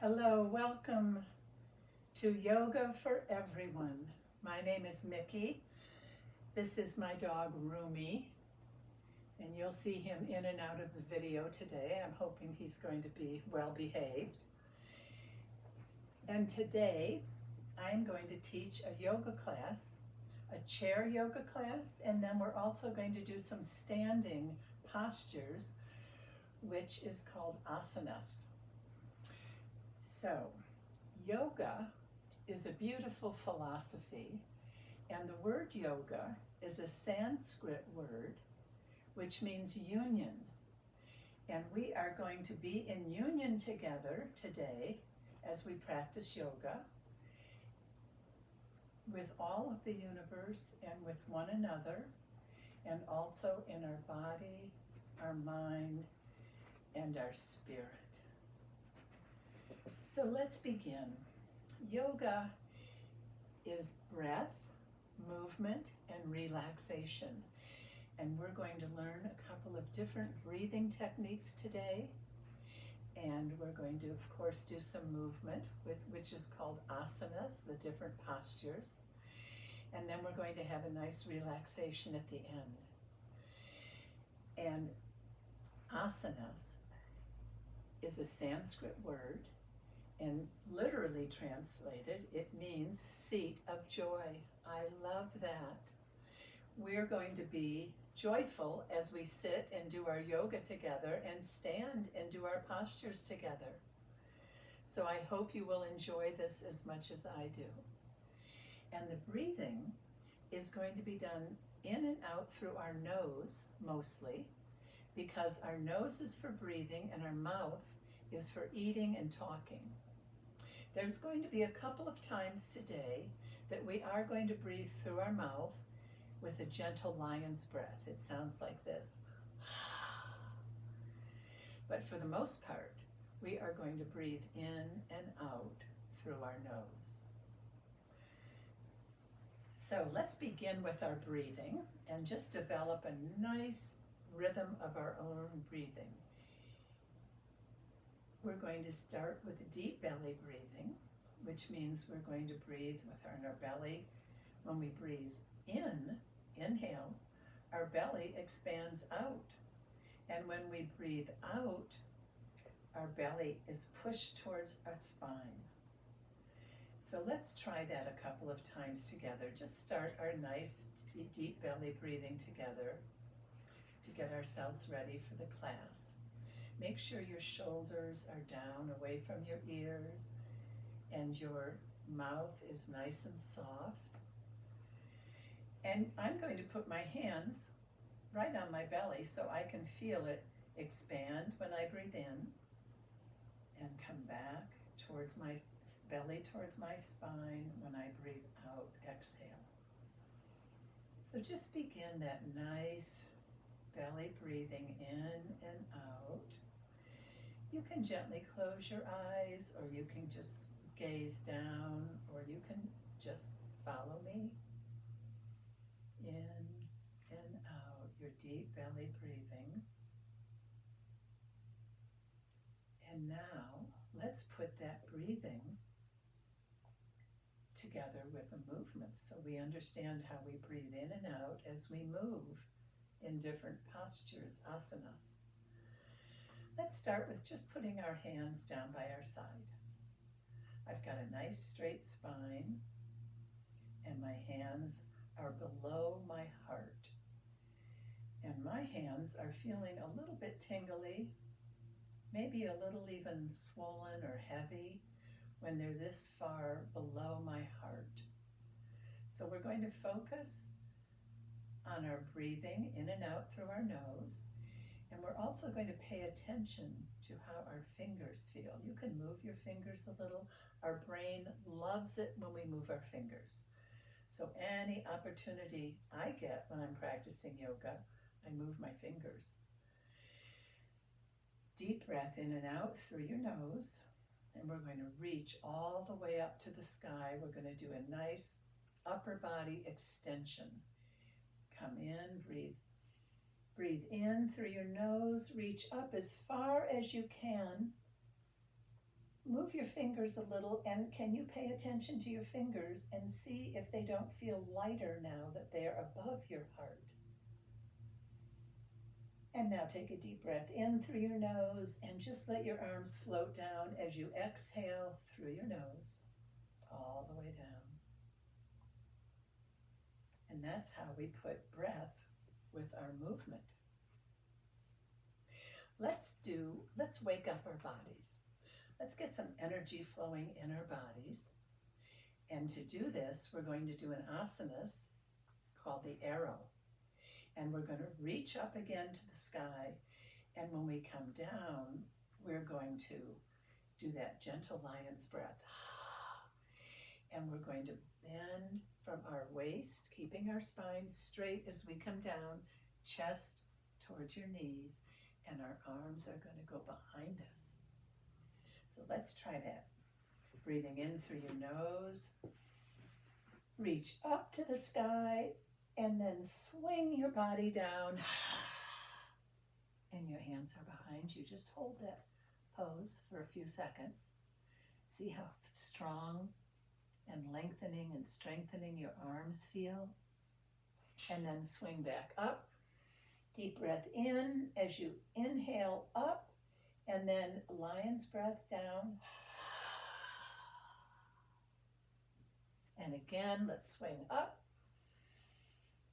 Hello, welcome to Yoga for Everyone. My name is Micki. This is my dog Rumi, and you'll see him in and out of the video today. I'm hoping he's going to be well behaved. And today I'm going to teach a yoga class, a chair yoga class, and then we're also going to do some standing postures, which is called asanas. So, yoga is a beautiful philosophy, and the word yoga is a Sanskrit word which means union. And we are going to be in union together today as we practice yoga with all of the universe and with one another, and also in our body, our mind, and our spirit. So let's begin. Yoga is breath, movement, and relaxation. And we're going to learn a couple of different breathing techniques today. And we're going to, of course, do some movement, which is called asanas, the different postures. And then we're going to have a nice relaxation at the end. And asanas is a Sanskrit word, and literally translated, it means seat of joy. I love that. We're going to be joyful as we sit and do our yoga together and stand and do our postures together. So I hope you will enjoy this as much as I do. And the breathing is going to be done in and out through our nose mostly, because our nose is for breathing and our mouth is for eating and talking. There's going to be a couple of times today that we are going to breathe through our mouth with a gentle lion's breath. It sounds like this. But for the most part, we are going to breathe in and out through our nose. So let's begin with our breathing and just develop a nice rhythm of our own breathing. We're going to start with deep belly breathing, which means we're going to breathe with our belly. When we breathe in, inhale, our belly expands out. And when we breathe out, our belly is pushed towards our spine. So let's try that a couple of times together. Just start our nice deep belly breathing together to get ourselves ready for the class. Make sure your shoulders are down away from your ears and your mouth is nice and soft. And I'm going to put my hands right on my belly so I can feel it expand when I breathe in and come back towards my belly, towards my spine when I breathe out, exhale. So just begin that nice belly breathing in and out. You can gently close your eyes, or you can just gaze down, or you can just follow me. In and out, your deep belly breathing. And now, let's put that breathing together with a movement so we understand how we breathe in and out as we move in different postures, asanas. Let's start with just putting our hands down by our side. I've got a nice straight spine, and my hands are below my heart. And my hands are feeling a little bit tingly, maybe a little even swollen or heavy when they're this far below my heart. So we're going to focus on our breathing in and out through our nose. And we're also going to pay attention to how our fingers feel. You can move your fingers a little. Our brain loves it when we move our fingers. So any opportunity I get when I'm practicing yoga, I move my fingers. Deep breath in and out through your nose. And we're going to reach all the way up to the sky. We're going to do a nice upper body extension. Come in, breathe. Breathe in through your nose, reach up as far as you can. move your fingers a little, and can you pay attention to your fingers and see if they don't feel lighter now that they are above your heart? And now take a deep breath in through your nose and just let your arms float down as you exhale through your nose, all the way down. And that's how we put breath with our movement. Let's wake up our bodies. Let's get some energy flowing in our bodies. And to do this, we're going to do an asana called the arrow. And we're going to reach up again to the sky. And when we come down, we're going to do that gentle lion's breath. And we're going to bend from our waist, keeping our spine straight as we come down, chest towards your knees, and our arms are going to go behind us. So let's try that. Breathing in through your nose, reach up to the sky, and then swing your body down. And your hands are behind you. Just hold that pose for a few seconds. See how strong and lengthening and strengthening your arms feel. And then swing back up. Deep breath in as you inhale up, and then lion's breath down. And again, let's swing up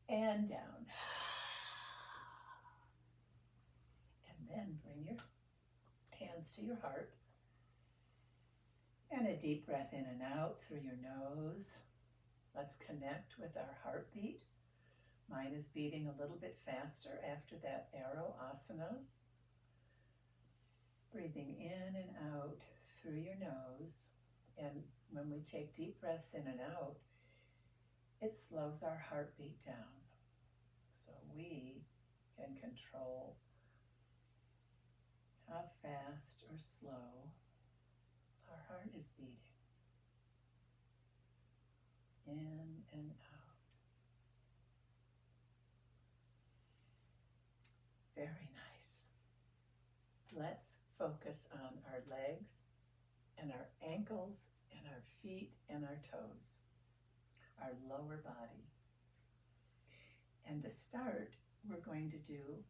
and down. And then bring your hands to your heart. And a deep breath in and out through your nose. Let's connect with our heartbeat. Mine is beating a little bit faster after that arrow asanas. Breathing in and out through your nose. And when we take deep breaths in and out, it slows our heartbeat down. So we can control how fast or slow our heart is beating. In and out. Very nice. Let's focus on our legs and our ankles and our feet and our toes, our lower body. And to start, we're going to do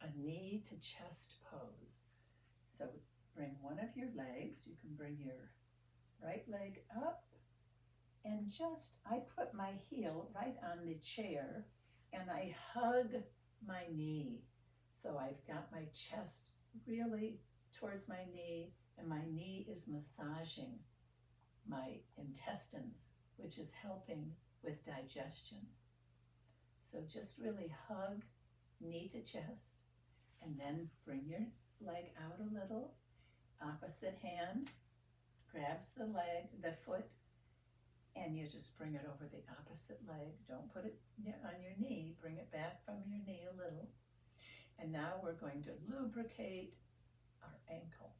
a knee to chest pose. So bring one of your legs, you can bring your right leg up, and I put my heel right on the chair and I hug my knee. So I've got my chest really towards my knee, and my knee is massaging my intestines, which is helping with digestion. So just really hug knee to chest, and then bring your leg out a little. Opposite hand grabs the foot, and you just bring it over the opposite leg. Don't put it on your knee. Bring it back from your knee a little. And now we're going to lubricate our ankle.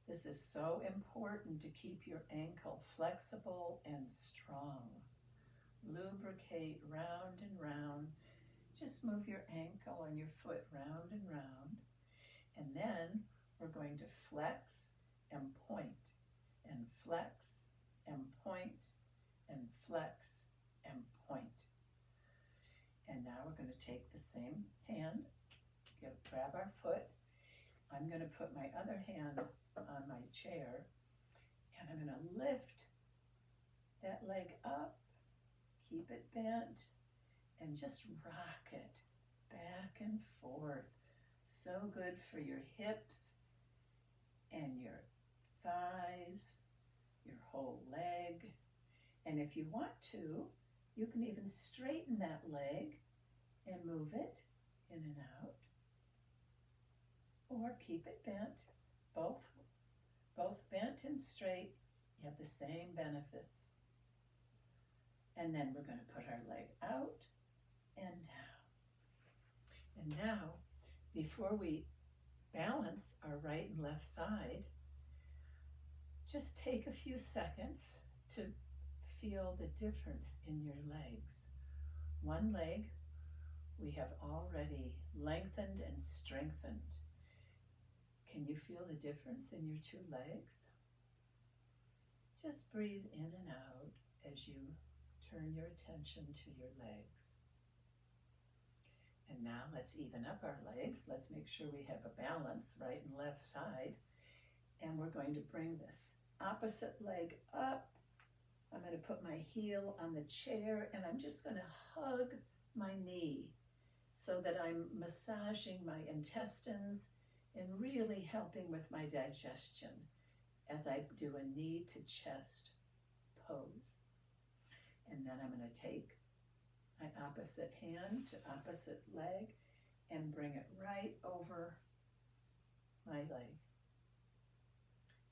This is so important to keep your ankle flexible and strong. Lubricate round and round. Just move your ankle and your foot round and round. And then we're going to flex and point, and flex and point, and flex and point. And now we're going to take the same hand, grab our foot. I'm going to put my other hand on my chair, and I'm going to lift that leg up, keep it bent, and just rock it back and forth. So good for your hips and your thighs, your whole leg. And if you want to, you can even straighten that leg and move it in and out, or keep it bent. Both bent and straight, you have the same benefits. And then we're going to put our leg out and down. And now, before we balance our right and left side, just take a few seconds to feel the difference in your legs. One leg we have already lengthened and strengthened. Can you feel the difference in your two legs? Just breathe in and out as you turn your attention to your legs. And now let's even up our legs. Let's make sure we have a balance, right and left side. And we're going to bring this opposite leg up. I'm going to put my heel on the chair and I'm just going to hug my knee so that I'm massaging my intestines and really helping with my digestion as I do a knee to chest pose. And then I'm going to take my opposite hand to opposite leg and bring it right over my leg.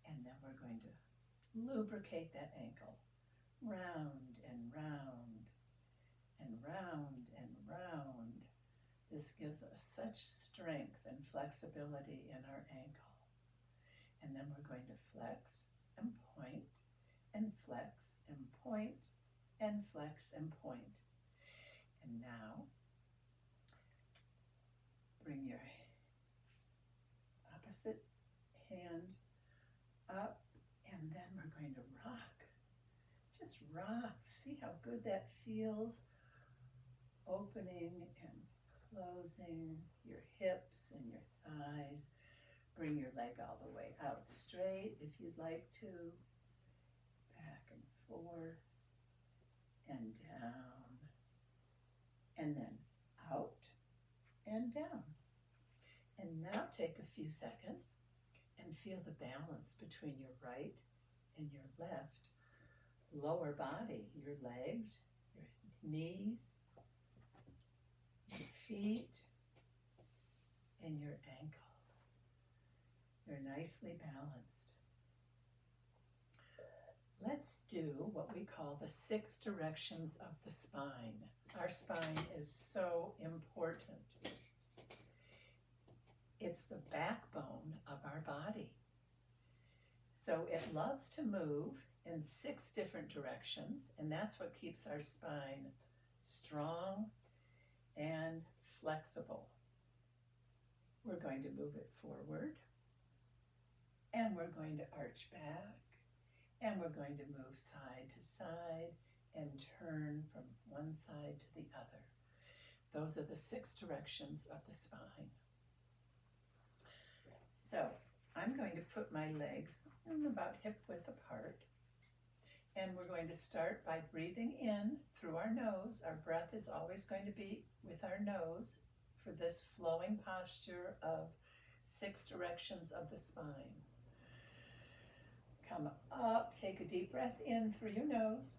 And then we're going to lubricate that ankle, round and round and round and round. This gives us such strength and flexibility in our ankle. And then we're going to flex and point and flex and point and flex and point. And now, bring your opposite hand up, and then we're going to rock. Just rock. See how good that feels? Opening and closing your hips and your thighs. Bring your leg all the way out straight if you'd like to. Back and forth and down. And then out and down. And now take a few seconds and feel the balance between your right and your left lower body, your legs, your knees, your feet, and your ankles. They're nicely balanced. Let's do what we call the 6 directions of the spine. Our spine is so important. It's the backbone of our body. So it loves to move in 6 different directions, and that's what keeps our spine strong and flexible. We're going to move it forward, and we're going to arch back, and we're going to move side to side and turn from one side to the other. Those are the 6 directions of the spine. So I'm going to put my legs about hip width apart. And we're going to start by breathing in through our nose. Our breath is always going to be with our nose for this flowing posture of 6 directions of the spine. Come up, take a deep breath in through your nose,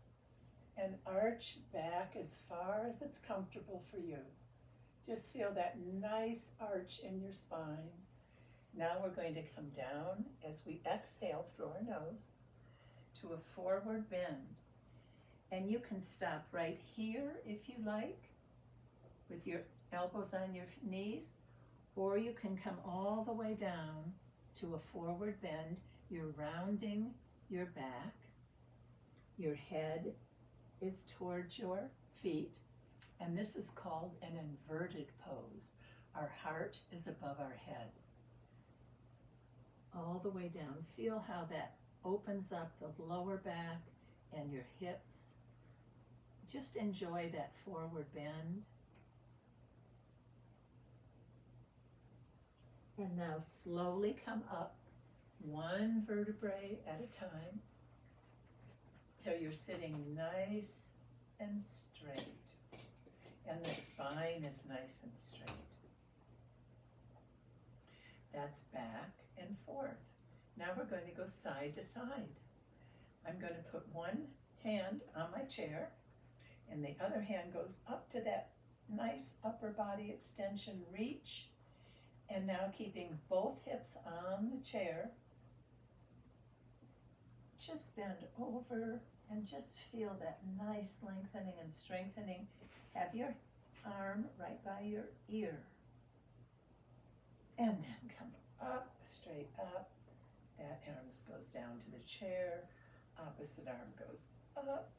and arch back as far as it's comfortable for you. Just feel that nice arch in your spine. Now we're going to come down as we exhale through our nose to a forward bend. And you can stop right here if you like, with your elbows on your knees, or you can come all the way down to a forward bend. You're rounding your back. Your head is towards your feet, and this is called an inverted pose. Our heart is above our head. All the way down. Feel how that opens up the lower back and your hips. Just enjoy that forward bend. And now slowly come up, one vertebrae at a time, till you're sitting nice and straight. And the spine is nice and straight. That's back and forth. Now we're going to go side to side. I'm going to put one hand on my chair, and the other hand goes up to that nice upper body extension reach. And now keeping both hips on the chair, just bend over and just feel that nice lengthening and strengthening. Have your arm right by your ear. And then come up, straight up. That arm goes down to the chair. Opposite arm goes up,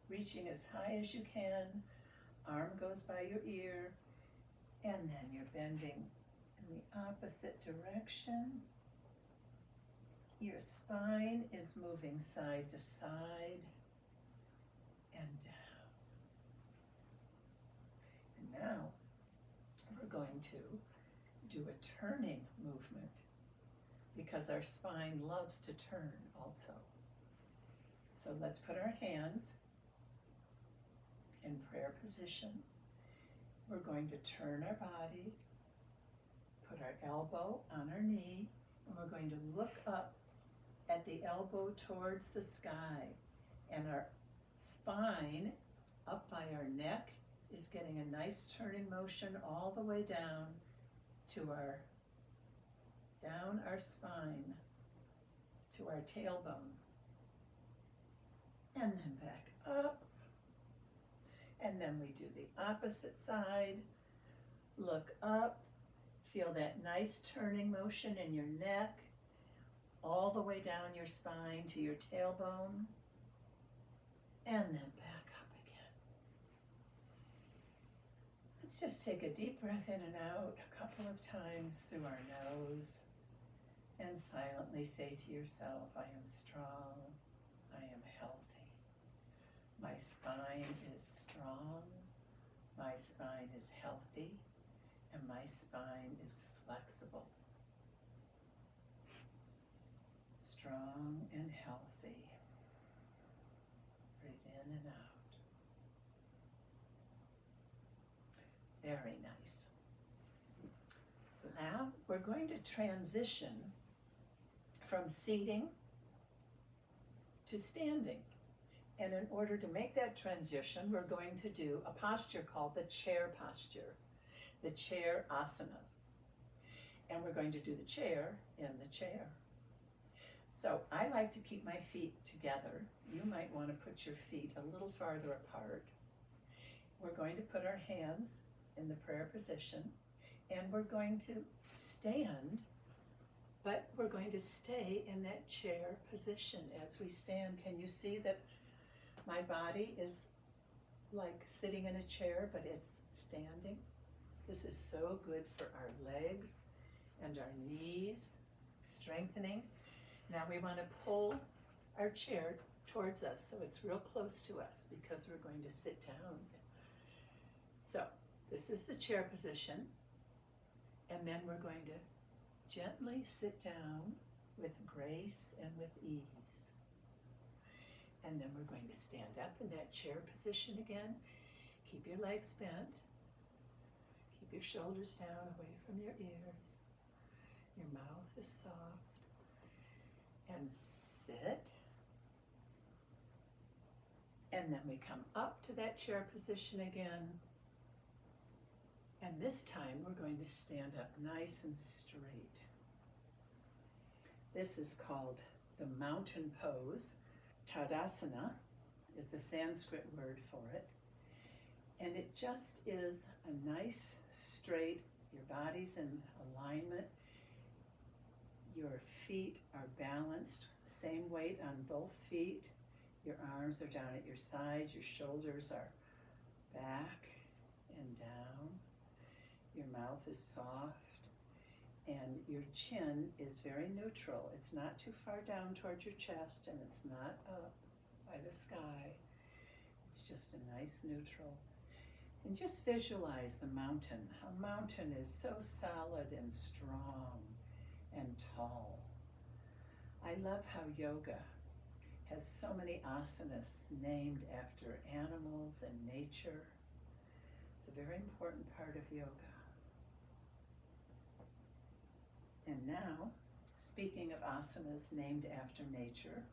reaching as high as you can. Arm goes by your ear. And then you're bending in the opposite direction. Your spine is moving side to side and down. And now we're going to do a turning movement because our spine loves to turn also. So let's put our hands in prayer position. We're going to turn our body, put our elbow on our knee, and we're going to look up at the elbow towards the sky. And our spine up by our neck is getting a nice turning motion all the way down to down our spine to our tailbone. And then back up. And then we do the opposite side. Look up. Feel that nice turning motion in your neck, all the way down your spine to your tailbone. And then back up again. Let's just take a deep breath in and out a couple of times through our nose and silently say to yourself, I am strong, I am healthy. My spine is strong, my spine is healthy, and my spine is flexible. Strong and healthy. Breathe in and out. Very nice. Now we're going to transition from seating to standing. And in order to make that transition, we're going to do a posture called the chair posture, the chair asana. And we're going to do the chair in the chair. So I like to keep my feet together. You might want to put your feet a little farther apart. We're going to put our hands in the prayer position, and we're going to stand, but we're going to stay in that chair position as we stand. Can you see that my body is like sitting in a chair, but it's standing? This is so good for our legs and our knees, strengthening. Now we want to pull our chair towards us so it's real close to us because we're going to sit down. So this is the chair position, and then we're going to gently sit down with grace and with ease. And then we're going to stand up in that chair position again. Keep your legs bent. Keep your shoulders down away from your ears. Your mouth is soft. And sit. And then we come up to that chair position again. And this time we're going to stand up nice and straight. This is called the mountain pose. Tadasana is the Sanskrit word for it. And it just is a nice straight, your body's in alignment. Your feet are balanced with the same weight on both feet. Your arms are down at your sides. Your shoulders are back and down. Your mouth is soft. And your chin is very neutral. It's not too far down towards your chest, and it's not up by the sky. It's just a nice neutral. And just visualize the mountain. A mountain is so solid and strong and tall. I love how yoga has so many asanas named after animals and nature. It's a very important part of yoga. And now, speaking of asanas named after nature,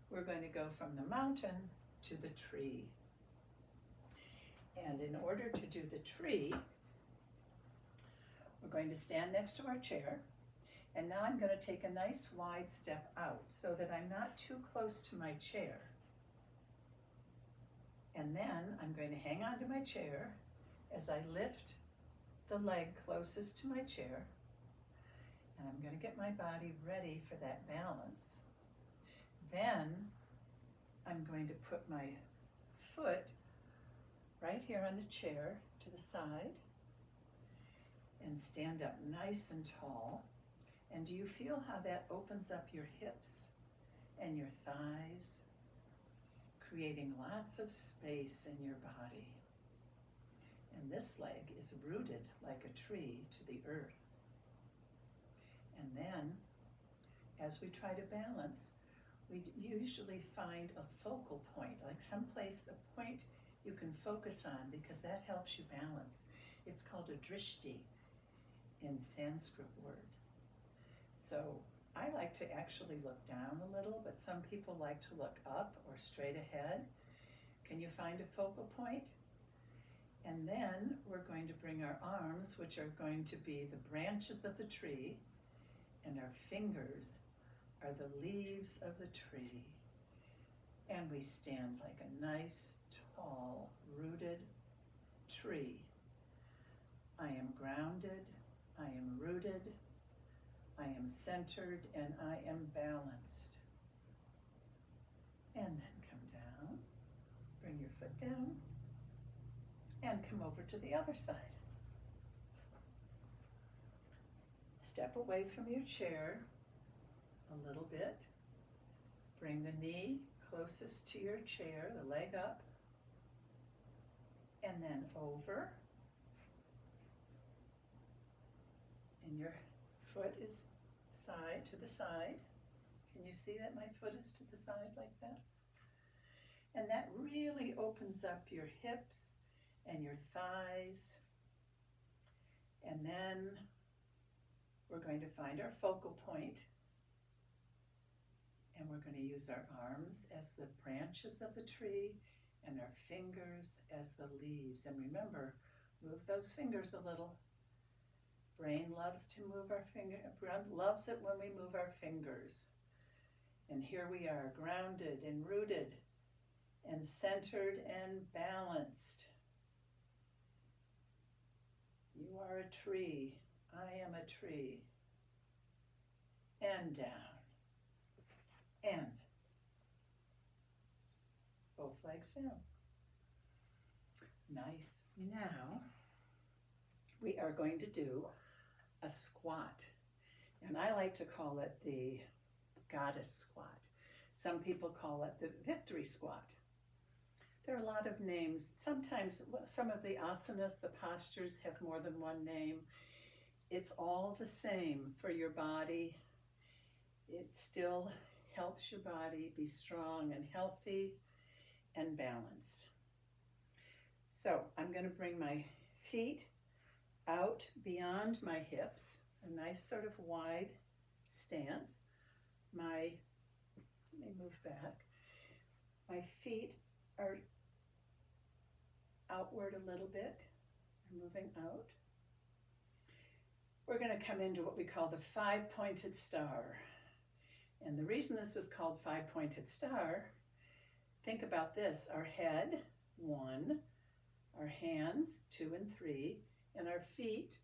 we're going to go from the mountain to the tree. And in order to do the tree, we're going to stand next to our chair. And now I'm going to take a nice wide step out so that I'm not too close to my chair. And then I'm going to hang on to my chair as I lift the leg closest to my chair. And I'm going to get my body ready for that balance. Then I'm going to put my foot right here on the chair to the side. And stand up nice and tall. And do you feel how that opens up your hips and your thighs, creating lots of space in your body? And this leg is rooted like a tree to the earth. And then, as we try to balance, we usually find a focal point, like someplace, a point you can focus on, because that helps you balance. It's called a drishti in Sanskrit words. So I like to actually look down a little, but some people like to look up or straight ahead. Can you find a focal point? And then we're going to bring our arms, which are going to be the branches of the tree, and our fingers are the leaves of the tree. And we stand like a nice, tall, rooted tree. I am grounded, I am rooted, I am centered, and I am balanced. And then come down, bring your foot down, and come over to the other side. Step away from your chair a little bit. Bring the knee closest to your chair, the leg up, and then over. And your foot is side to the side. Can you see that my foot is to the side like that? And that really opens up your hips and your thighs. And then we're going to find our focal point, and we're going to use our arms as the branches of the tree and our fingers as the leaves. And remember, move those fingers a little. Brain loves to move our finger, loves it when we move our fingers. And here we are, grounded and rooted and centered and balanced. You are a tree. I am a tree. And down. And both legs down. Nice. Now, we are going to do a squat. And I like to call it the goddess squat. Some people call it the victory squat. There are a lot of names. Sometimes some of the asanas, the postures, have more than one name. It's all the same for your body. It still helps your body be strong and healthy and balanced. So I'm going to bring my feet out beyond my hips, a nice sort of wide stance. Let me move back. My feet are outward a little bit, moving out. We're going to come into what we call the five-pointed star. And the reason this is called five-pointed star, think about this. Our head, 1, our hands, 2 and 3, and our feet,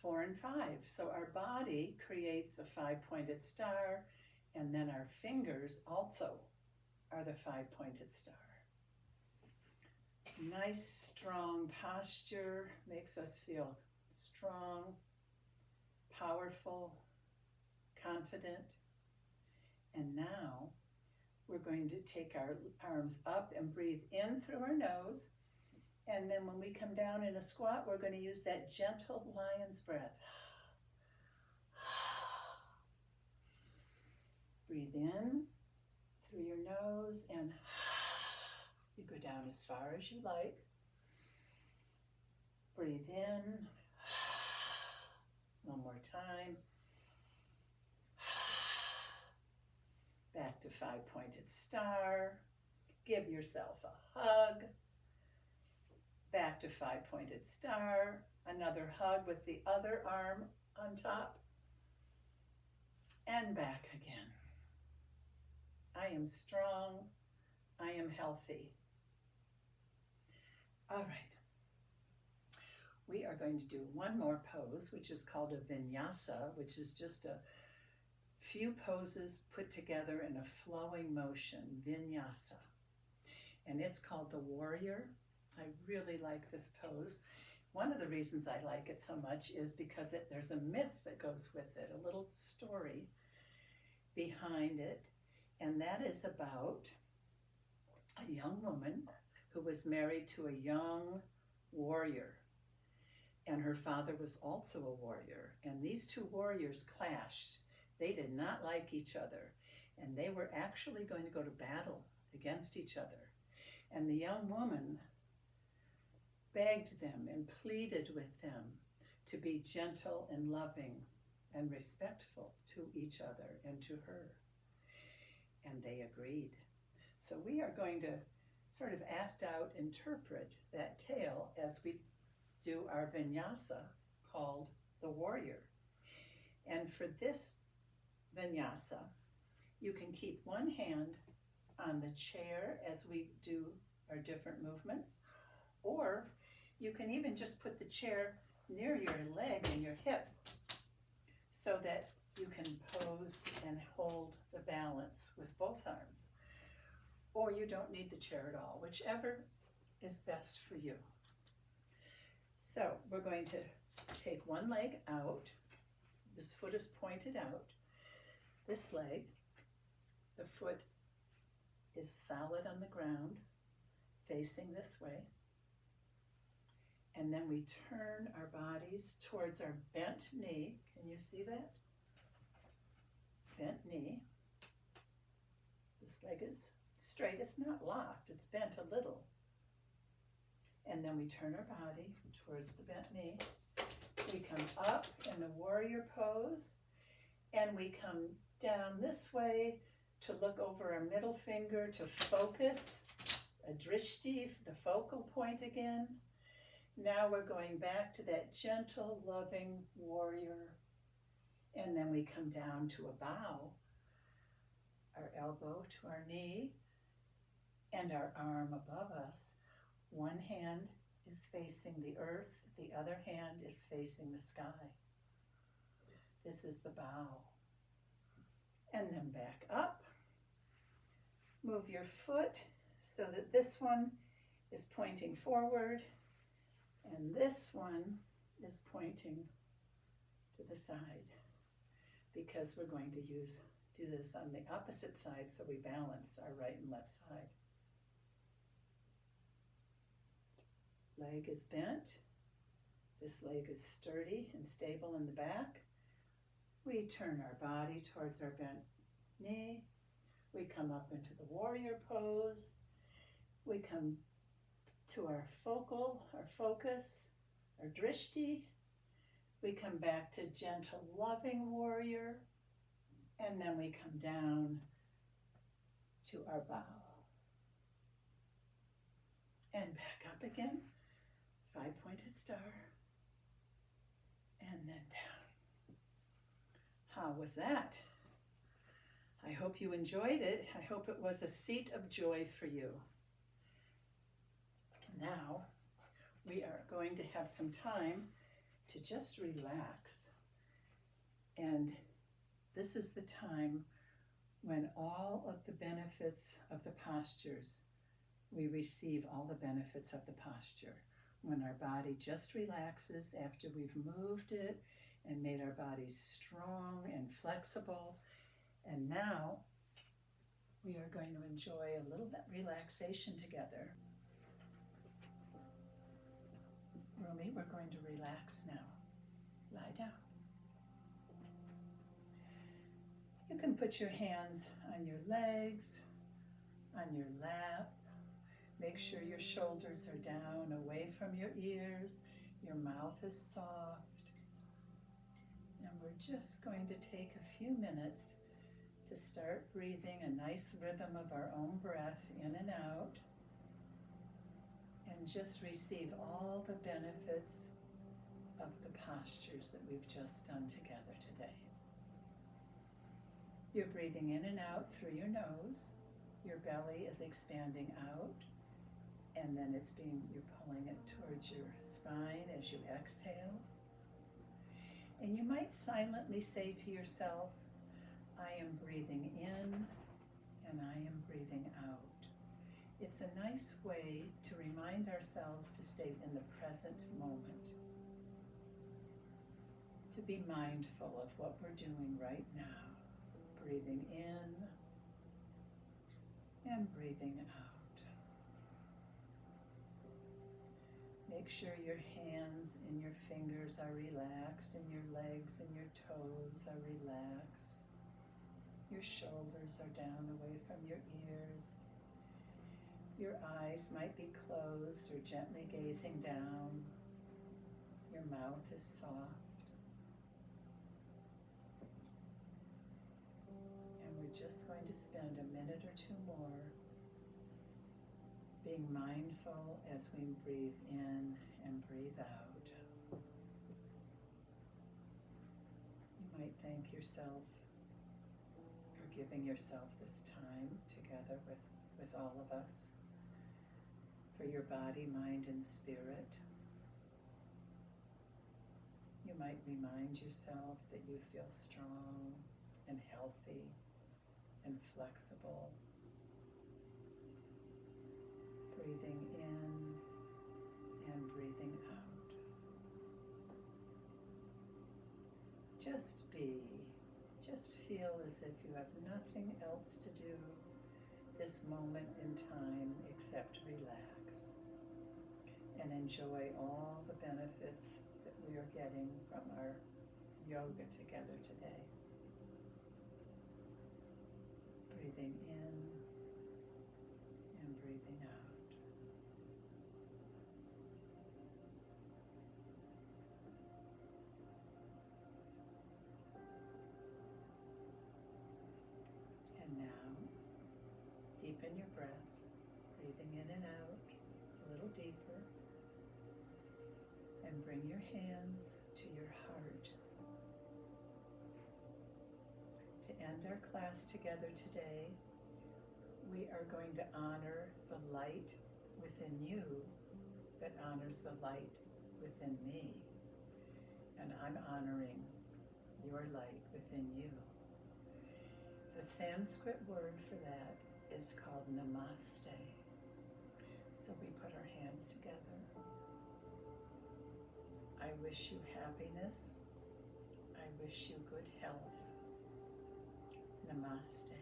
4 and 5. So our body creates a five-pointed star, and then our fingers also are the five-pointed star. Nice, strong posture makes us feel strong, powerful, confident. And now we're going to take our arms up and breathe in through our nose. And then when we come down in a squat, we're going to use that gentle lion's breath. Breathe in through your nose and you go down as far as you like. Breathe in. One more time. Back to five-pointed star. Give yourself a hug. Back to five-pointed star. Another hug with the other arm on top. And back again. I am strong. I am healthy. All right. We are going to do one more pose, which is called a vinyasa, which is just a few poses put together in a flowing motion, vinyasa. And it's called the warrior. I really like this pose. One of the reasons I like it so much is because there's a myth that goes with it, a little story behind it, and that is about a young woman who was married to a young warrior, and her father was also a warrior, and these two warriors clashed. They did not like each other, and they were actually going to go to battle against each other. And the young woman begged them and pleaded with them to be gentle and loving and respectful to each other and to her. And they agreed. So we are going to sort of act out, interpret that tale as we do our vinyasa called the warrior. And for this vinyasa, you can keep one hand on the chair as we do our different movements, or you can even just put the chair near your leg and your hip so that you can pose and hold the balance with both arms. Or you don't need the chair at all, whichever is best for you. So we're going to take one leg out. This foot is pointed out. This leg, the foot is solid on the ground, facing this way. And then we turn our bodies towards our bent knee. Can you see that? Bent knee. This leg is straight. It's not locked. It's bent a little. And then we turn our body towards the bent knee. We come up in the warrior pose, and we come down this way to look over our middle finger to focus, a drishti, the focal point again. Now we're going back to that gentle, loving warrior, and then we come down to a bow, our elbow to our knee, and our arm above us. One hand is facing the earth, the other hand is facing the sky. This is the bow. And then back up. Move your foot so that this one is pointing forward and this one is pointing to the side, because we're going to do this on the opposite side so we balance our right and left side. Leg is bent. This leg is sturdy and stable in the back. We turn our body towards our bent knee. We come up into the warrior pose. We come to our focus, our drishti. We come back to gentle, loving warrior. And then we come down to our bow. And back up again, 5-pointed star. And then down. How was that? I hope you enjoyed it. I hope it was a seat of joy for you. Now, we are going to have some time to just relax. And this is the time when all of the benefits of the postures, we receive all the benefits of the posture. When our body just relaxes after we've moved it and made our bodies strong and flexible. And now we are going to enjoy a little bit relaxation together. Rumi, we're going to relax now. Lie down. You can put your hands on your legs, on your lap. Make sure your shoulders are down, away from your ears. Your mouth is soft. And we're just going to take a few minutes to start breathing a nice rhythm of our own breath in and out. And just receive all the benefits of the postures that we've just done together today. You're breathing in and out through your nose. Your belly is expanding out. And then you're pulling it towards your spine as you exhale. And you might silently say to yourself, I am breathing in and I am breathing out. It's a nice way to remind ourselves to stay in the present moment, to be mindful of what we're doing right now, breathing in and breathing out. Make sure your hands and your fingers are relaxed and your legs and your toes are relaxed. Your shoulders are down away from your ears. Your eyes might be closed or gently gazing down. Your mouth is soft. And we're just going to spend a minute or two more being mindful as we breathe in and breathe out. You might thank yourself for giving yourself this time together with all of us, for your body, mind, and spirit. You might remind yourself that you feel strong and healthy and flexible. Breathing in and breathing out. Just be. Just feel as if you have nothing else to do this moment in time except relax and enjoy all the benefits that we are getting from our yoga together today. Breathing in and breathing out. And now, deepen your breath, breathing in and out a little deeper. And bring your hands to your heart. To end our class together today, we are going to honor the light within you that honors the light within me. And I'm honoring your light within you. The Sanskrit word for that is called namaste. So we put our hands together. I wish you happiness. I wish you good health. Namaste.